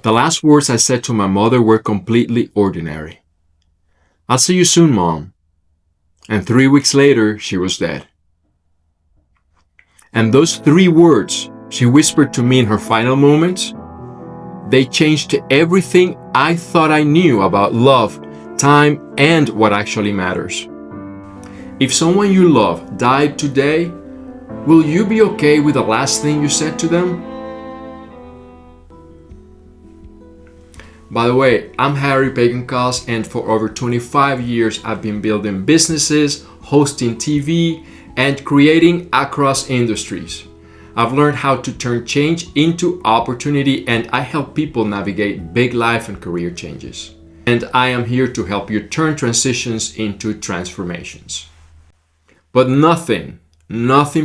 The last words I said to my mother were completely ordinary. "I'll see you soon, Mom." And 3 weeks later, she was dead. And those 3 words she whispered to me in her final moments, they changed everything I thought I knew about love, time, and what actually matters. If someone you love died today, will you be okay with the last thing you said to them? By the way, I'm Harry Pagancoss, and for over 25 years I've been building businesses, hosting TV, and creating across industries. I've learned how to turn change into opportunity, and I help people navigate big life and career changes. And I am here to help you turn transitions into transformations. But nothing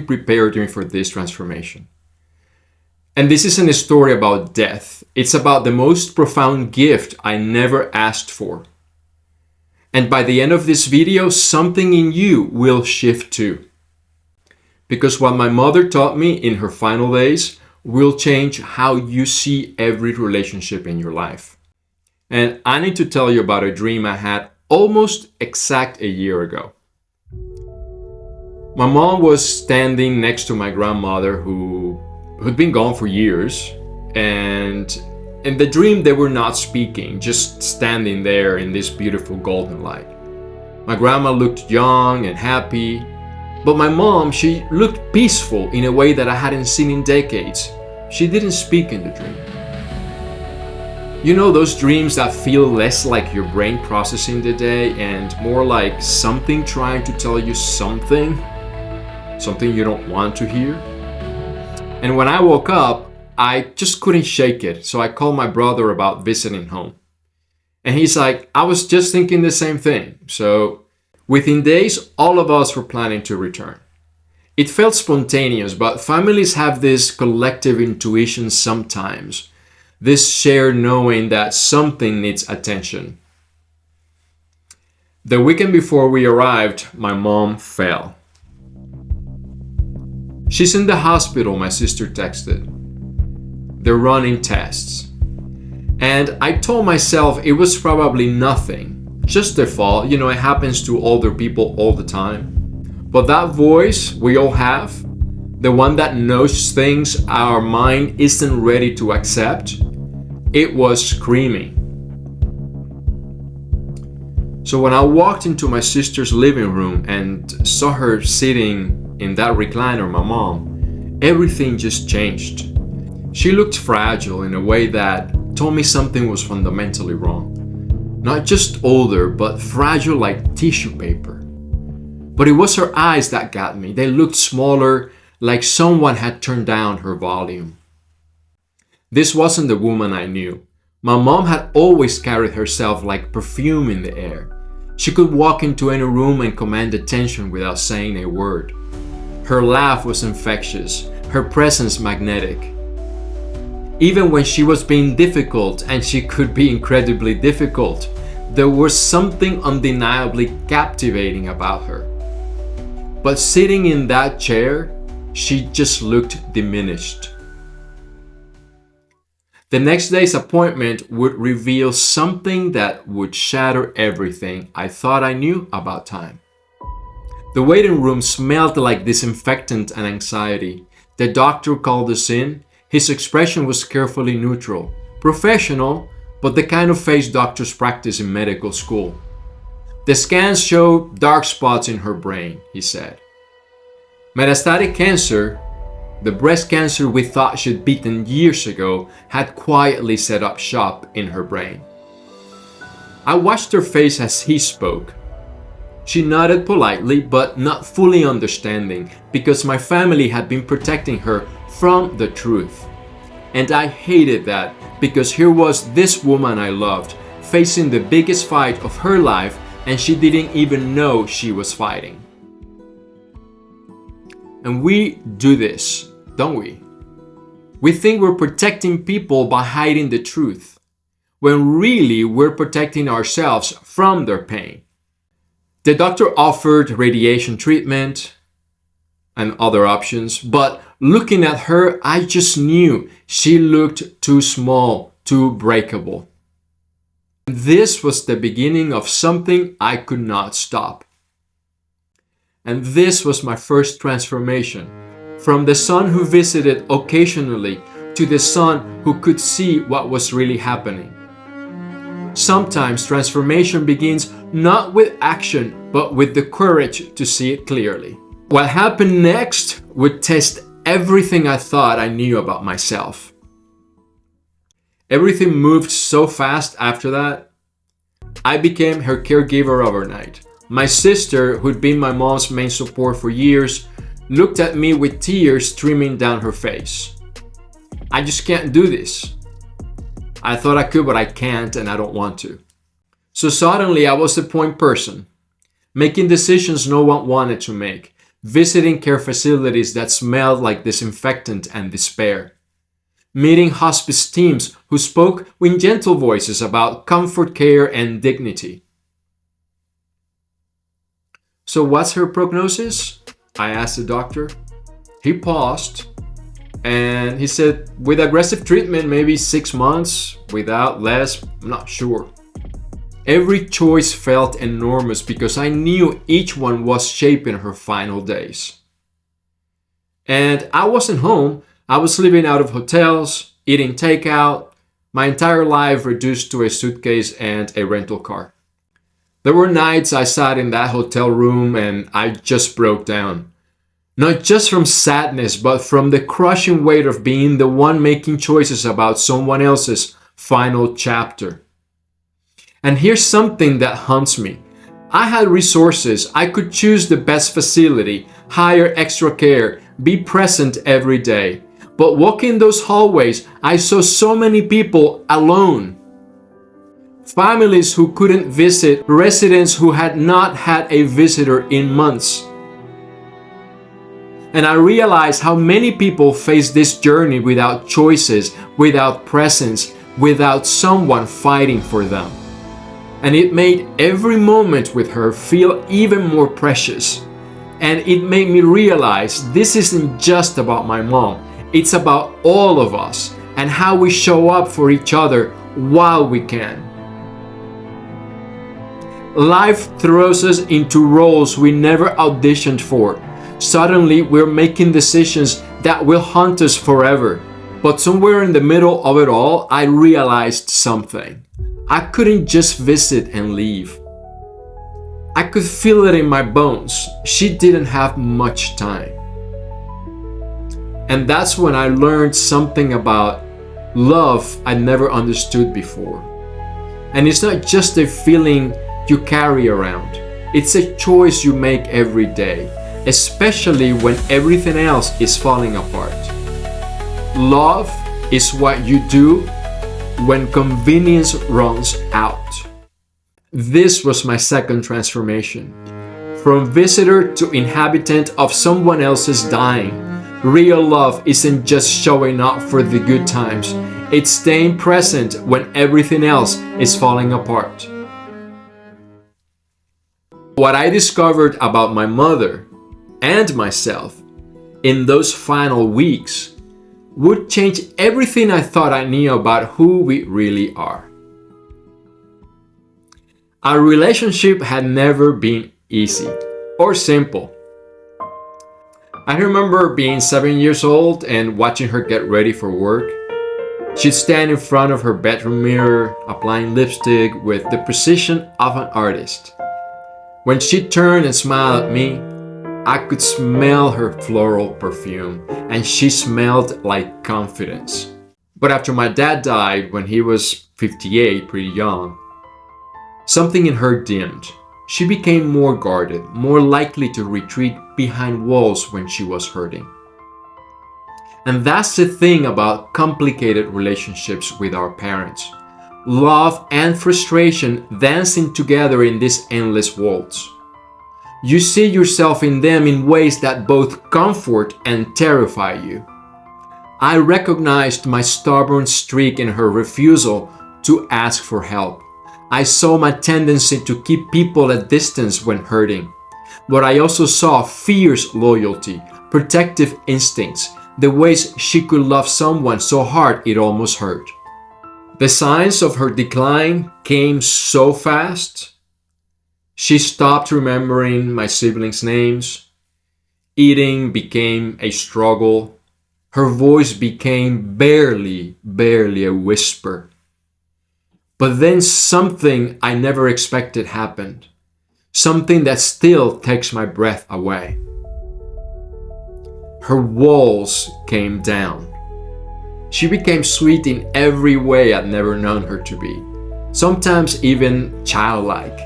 prepared me for this transformation. And this isn't a story about death. It's about the most profound gift I never asked for. And by the end of this video, something in you will shift too. Because what my mother taught me in her final days will change how you see every relationship in your life. And I need to tell you about a dream I had almost exact a year ago. My mom was standing next to my grandmother who'd been gone for years, and in the dream they were not speaking, just standing there in this beautiful golden light. My grandma looked young and happy, but my mom, she looked peaceful in a way that I hadn't seen in decades. She didn't speak in the dream. You know those dreams that feel less like your brain processing the day and more like something trying to tell you something you don't want to hear? And when I woke up, I just couldn't shake it, so I called my brother about visiting home. And he's like, "I was just thinking the same thing." So within days, all of us were planning to return. It felt spontaneous, but families have this collective intuition sometimes, this shared knowing that something needs attention. The weekend before we arrived, my mom fell. "She's in the hospital," my sister texted. "They're running tests." And I told myself it was probably nothing, just a fall. You know, it happens to older people all the time. But that voice we all have, the one that knows things our mind isn't ready to accept, it was screaming. So when I walked into my sister's living room and saw her sitting in that recliner, my mom, everything just changed. She looked fragile in a way that told me something was fundamentally wrong. Not just older, but fragile like tissue paper. But it was her eyes that got me. They looked smaller, like someone had turned down her volume. This wasn't the woman I knew. My mom had always carried herself like perfume in the air. She could walk into any room and command attention without saying a word. Her laugh was infectious, her presence magnetic. Even when she was being difficult, and she could be incredibly difficult, there was something undeniably captivating about her. But sitting in that chair, she just looked diminished. The next day's appointment would reveal something that would shatter everything I thought I knew about time. The waiting room smelled like disinfectant and anxiety. The doctor called us in. His expression was carefully neutral, professional, but the kind of face doctors practice in medical school. "The scans show dark spots in her brain," he said. Metastatic cancer, the breast cancer we thought she'd beaten years ago, had quietly set up shop in her brain. I watched her face as he spoke. She nodded politely, but not fully understanding, because my family had been protecting her from the truth. And I hated that, because here was this woman I loved, facing the biggest fight of her life, and she didn't even know she was fighting. And we do this, don't we? We think we're protecting people by hiding the truth, when really we're protecting ourselves from their pain. The doctor offered radiation treatment and other options, but looking at her, I just knew she looked too small, too breakable. This was the beginning of something I could not stop. And this was my first transformation, from the son who visited occasionally to the son who could see what was really happening. Sometimes transformation begins not with action, but with the courage to see it clearly. What happened next would test everything I thought I knew about myself. Everything moved so fast after that. I became her caregiver overnight. My sister, who'd been my mom's main support for years, looked at me with tears streaming down her face. I just can't do this. I thought I could, but I can't, and I don't want to. So suddenly I was the point person, making decisions no one wanted to make, visiting care facilities that smelled like disinfectant and despair, meeting hospice teams who spoke with gentle voices about comfort care and dignity. So what's her prognosis? I asked the doctor. He paused and he said, with aggressive treatment, maybe 6 months, without less, I'm not sure. Every choice felt enormous because I knew each one was shaping her final days. And I wasn't home. I was living out of hotels, eating takeout, my entire life reduced to a suitcase and a rental car. There were nights I sat in that hotel room and I just broke down. Not just from sadness, but from the crushing weight of being the one making choices about someone else's final chapter. And here's something that haunts me. I had resources. I could choose the best facility, hire extra care, be present every day. But walking those hallways, I saw so many people alone. Families who couldn't visit, residents who had not had a visitor in months. And I realized how many people face this journey without choices, without presence, without someone fighting for them. And it made every moment with her feel even more precious. And it made me realize this isn't just about my mom. It's about all of us and how we show up for each other while we can. Life throws us into roles we never auditioned for. Suddenly, we're making decisions that will haunt us forever. But somewhere in the middle of it all, I realized something. I couldn't just visit and leave. I could feel it in my bones. She didn't have much time. And that's when I learned something about love I never understood before. And it's not just a feeling you carry around. It's a choice you make every day, especially when everything else is falling apart. Love is what you do when convenience runs out. This was my second transformation. From visitor to inhabitant of someone else's dying. Real love isn't just showing up for the good times. It's staying present when everything else is falling apart. What I discovered about my mother and myself in those final weeks would change everything I thought I knew about who we really are. Our relationship had never been easy or simple. I remember being 7 years old and watching her get ready for work. She'd stand in front of her bedroom mirror, applying lipstick with the precision of an artist. When she'd turn and smile at me, I could smell her floral perfume, and she smelled like confidence. But after my dad died when he was 58, pretty young, something in her dimmed. She became more guarded, more likely to retreat behind walls when she was hurting. And that's the thing about complicated relationships with our parents. Love and frustration dancing together in this endless waltz. You see yourself in them in ways that both comfort and terrify you. I recognized my stubborn streak in her refusal to ask for help. I saw my tendency to keep people at distance when hurting. But I also saw fierce loyalty, protective instincts, the ways she could love someone so hard it almost hurt. The signs of her decline came so fast. She stopped remembering my siblings' names. Eating became a struggle. Her voice became barely a whisper. But then something I never expected happened. Something that still takes my breath away. Her walls came down. She became sweet in every way I'd never known her to be, sometimes even childlike.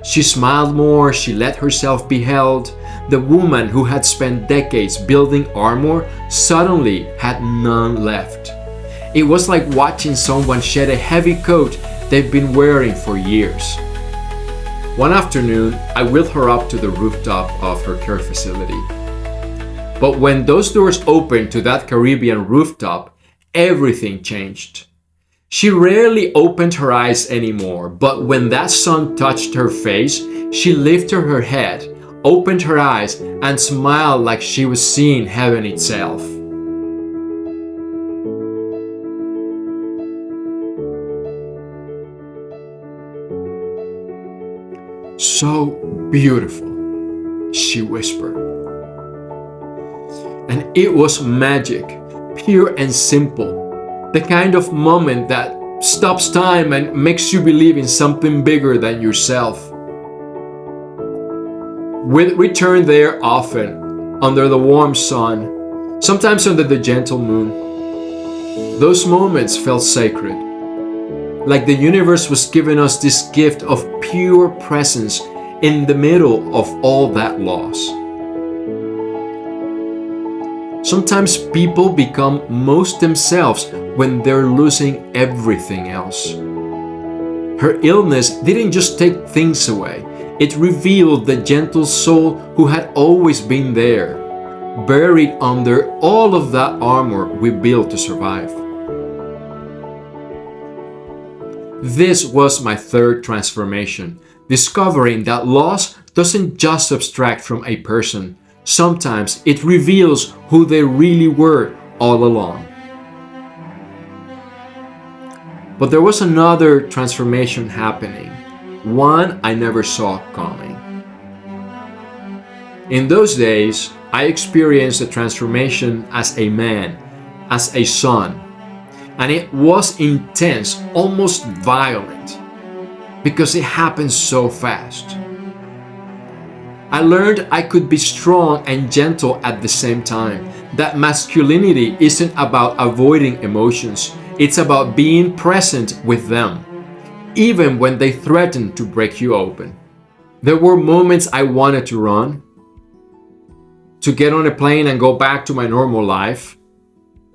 She smiled more, she let herself be held. The woman who had spent decades building armor suddenly had none left. It was like watching someone shed a heavy coat they've been wearing for years. One afternoon, I wheeled her up to the rooftop of her care facility. But when those doors opened to that Caribbean rooftop, everything changed. She rarely opened her eyes anymore, but when that sun touched her face, she lifted her head, opened her eyes, and smiled like she was seeing heaven itself. "So beautiful," she whispered. And it was magic, pure and simple, the kind of moment that stops time and makes you believe in something bigger than yourself. We'd return there often, under the warm sun, sometimes under the gentle moon. Those moments felt sacred, like the universe was giving us this gift of pure presence in the middle of all that loss. Sometimes people become most themselves when they're losing everything else. Her illness didn't just take things away, it revealed the gentle soul who had always been there, buried under all of that armor we built to survive. This was my third transformation, discovering that loss doesn't just abstract from a person. Sometimes it reveals who they really were all along. But there was another transformation happening, one I never saw coming. In those days, I experienced a transformation as a man, as a son, and it was intense, almost violent, because it happened so fast. I learned I could be strong and gentle at the same time, that masculinity isn't about avoiding emotions, it's about being present with them, even when they threaten to break you open. There were moments I wanted to run, to get on a plane and go back to my normal life,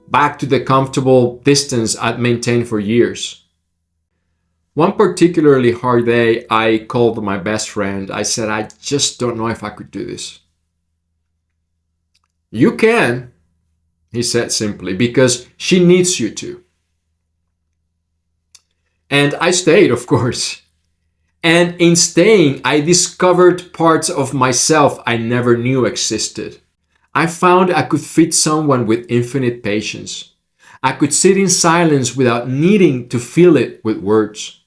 back to the comfortable distance I'd maintained for years. One particularly hard day, I called my best friend. I said, "I just don't know if I could do this." "You can," he said simply, "because she needs you to." And I stayed, of course. And in staying, I discovered parts of myself I never knew existed. I found I could feed someone with infinite patience. I could sit in silence without needing to fill it with words.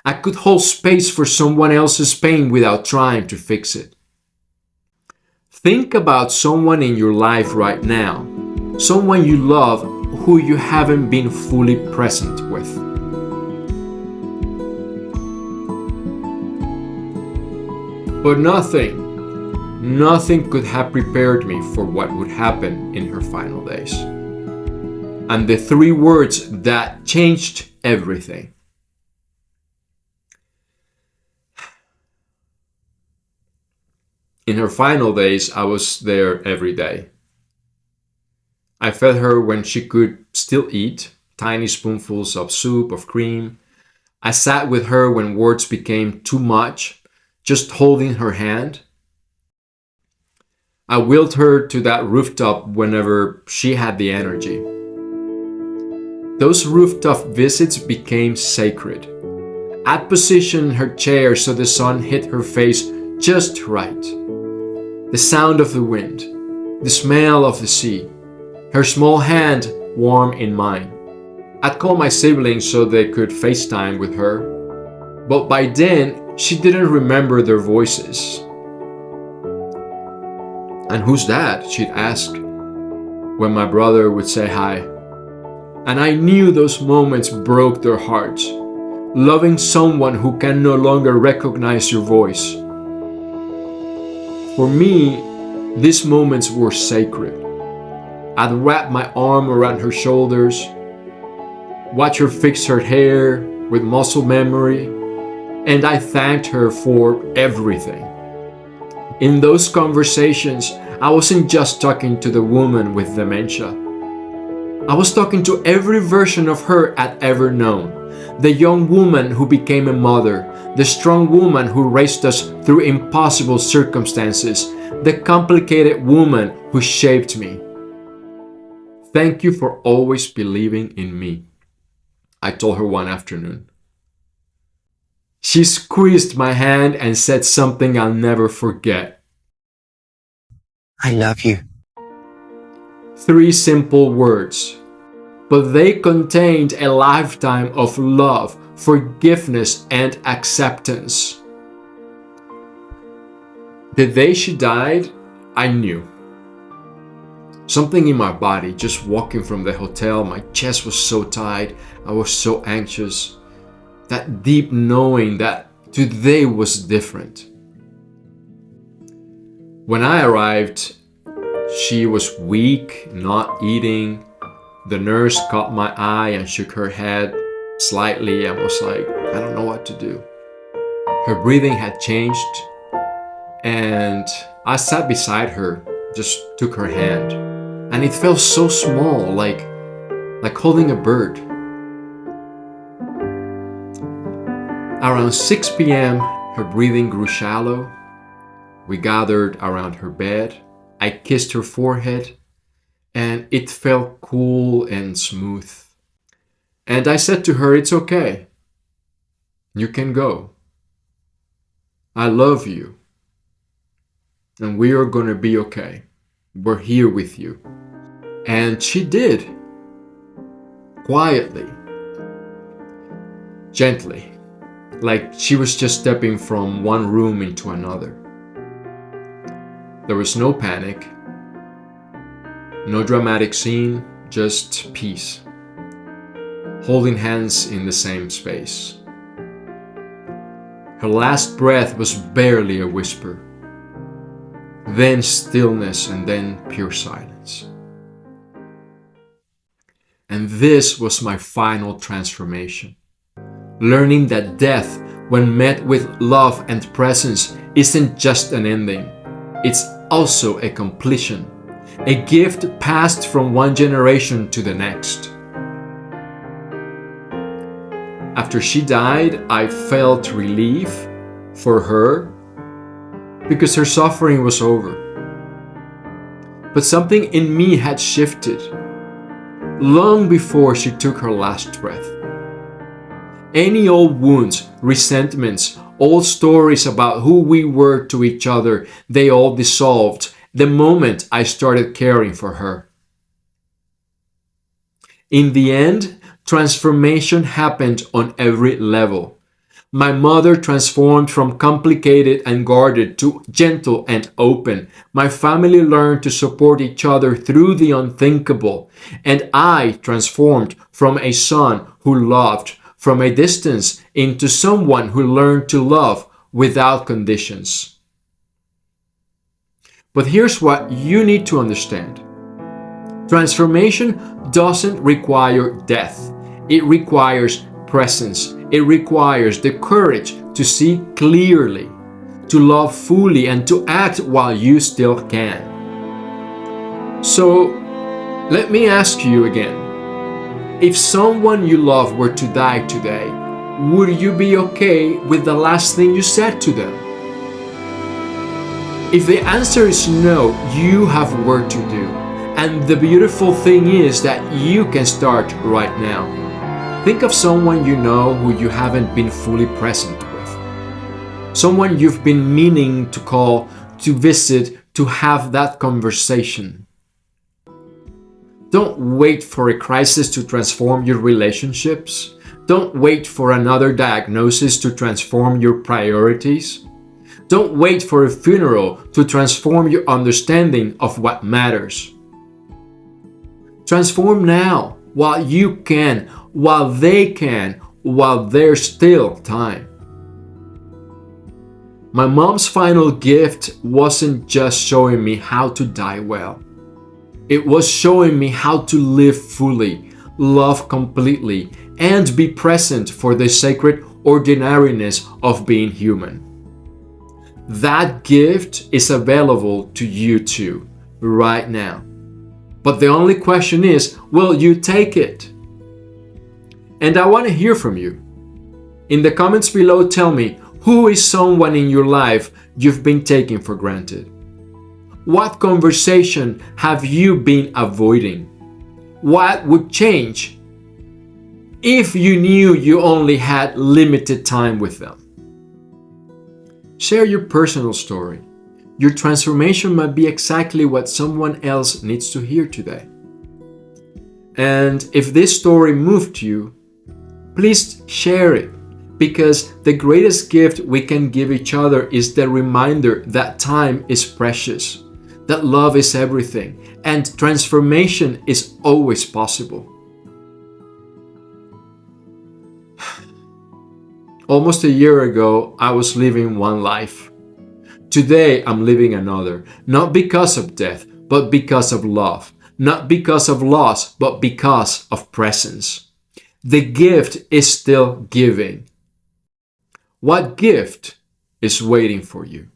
I could hold space for someone else's pain without trying to fix it. Think about someone in your life right now, someone you love who you haven't been fully present with. But nothing could have prepared me for what would happen in her final days. And the three words that changed everything. In her final days, I was there every day. I fed her when she could still eat, tiny spoonfuls of soup, of cream. I sat with her when words became too much, just holding her hand. I wheeled her to that rooftop whenever she had the energy. Those rooftop visits became sacred. I'd position her chair so the sun hit her face just right. The sound of the wind, the smell of the sea, her small hand warm in mine. I'd call my siblings so they could FaceTime with her, but by then she didn't remember their voices. "And who's that?" she'd ask when my brother would say hi. And I knew those moments broke their hearts. Loving someone who can no longer recognize your voice. For me, these moments were sacred. I'd wrap my arm around her shoulders, watch her fix her hair with muscle memory, and I thanked her for everything. In those conversations, I wasn't just talking to the woman with dementia. I was talking to every version of her I'd ever known. The young woman who became a mother, the strong woman who raised us through impossible circumstances, the complicated woman who shaped me. "Thank you for always believing in me," I told her one afternoon. She squeezed my hand and said something I'll never forget. "I love you." 3 simple words, but they contained a lifetime of love, forgiveness, and acceptance. The day she died, I knew. Something in my body, just walking from the hotel, my chest was so tight, I was so anxious. That deep knowing that today was different. When I arrived, she was weak, not eating. The nurse caught my eye and shook her head slightly and was like, "I don't know what to do." Her breathing had changed, and I sat beside her, just took her hand, and it felt so small, like holding a bird. Around 6 p.m., her breathing grew shallow. We gathered around her bed. I kissed her forehead, and it felt cool and smooth. And I said to her, "It's okay. You can go. I love you. And we are gonna be okay. We're here with you." And she did. Quietly. Gently. Like she was just stepping from one room into another. There was no panic, no dramatic scene, just peace. Holding hands in the same space. Her last breath was barely a whisper. Then stillness and then pure silence. And this was my final transformation. Learning that death, when met with love and presence, isn't just an ending. It's also a completion, a gift passed from one generation to the next. After she died, I felt relief for her because her suffering was over. But something in me had shifted long before she took her last breath. Any old wounds, resentments, old stories about who we were to each other, they all dissolved the moment I started caring for her. In the end, transformation happened on every level. My mother transformed from complicated and guarded to gentle and open. My family learned to support each other through the unthinkable. And I transformed from a son who loved from a distance into someone who learned to love without conditions. But here's what you need to understand. Transformation doesn't require death. It requires presence. It requires the courage to see clearly, to love fully, and to act while you still can. So, let me ask you again. If someone you love were to die today, would you be okay with the last thing you said to them? If the answer is no, you have work to do. And the beautiful thing is that you can start right now. Think of someone you know who you haven't been fully present with. Someone you've been meaning to call, to visit, to have that conversation. Don't wait for a crisis to transform your relationships. Don't wait for another diagnosis to transform your priorities. Don't wait for a funeral to transform your understanding of what matters. Transform now, while you can, while they can, while there's still time. My mom's final gift wasn't just showing me how to die well. It was showing me how to live fully, love completely, and be present for the sacred ordinariness of being human. That gift is available to you too, right now. But the only question is, will you take it? And I want to hear from you. In the comments below, tell me, who is someone in your life you've been taking for granted? What conversation have you been avoiding? What would change if you knew you only had limited time with them? Share your personal story. Your transformation might be exactly what someone else needs to hear today. And if this story moved you, please share it, because the greatest gift we can give each other is the reminder that time is precious, that love is everything, and transformation is always possible. Almost a year ago, I was living one life. Today, I'm living another, not because of death, but because of love. Not because of loss, but because of presence. The gift is still giving. What gift is waiting for you?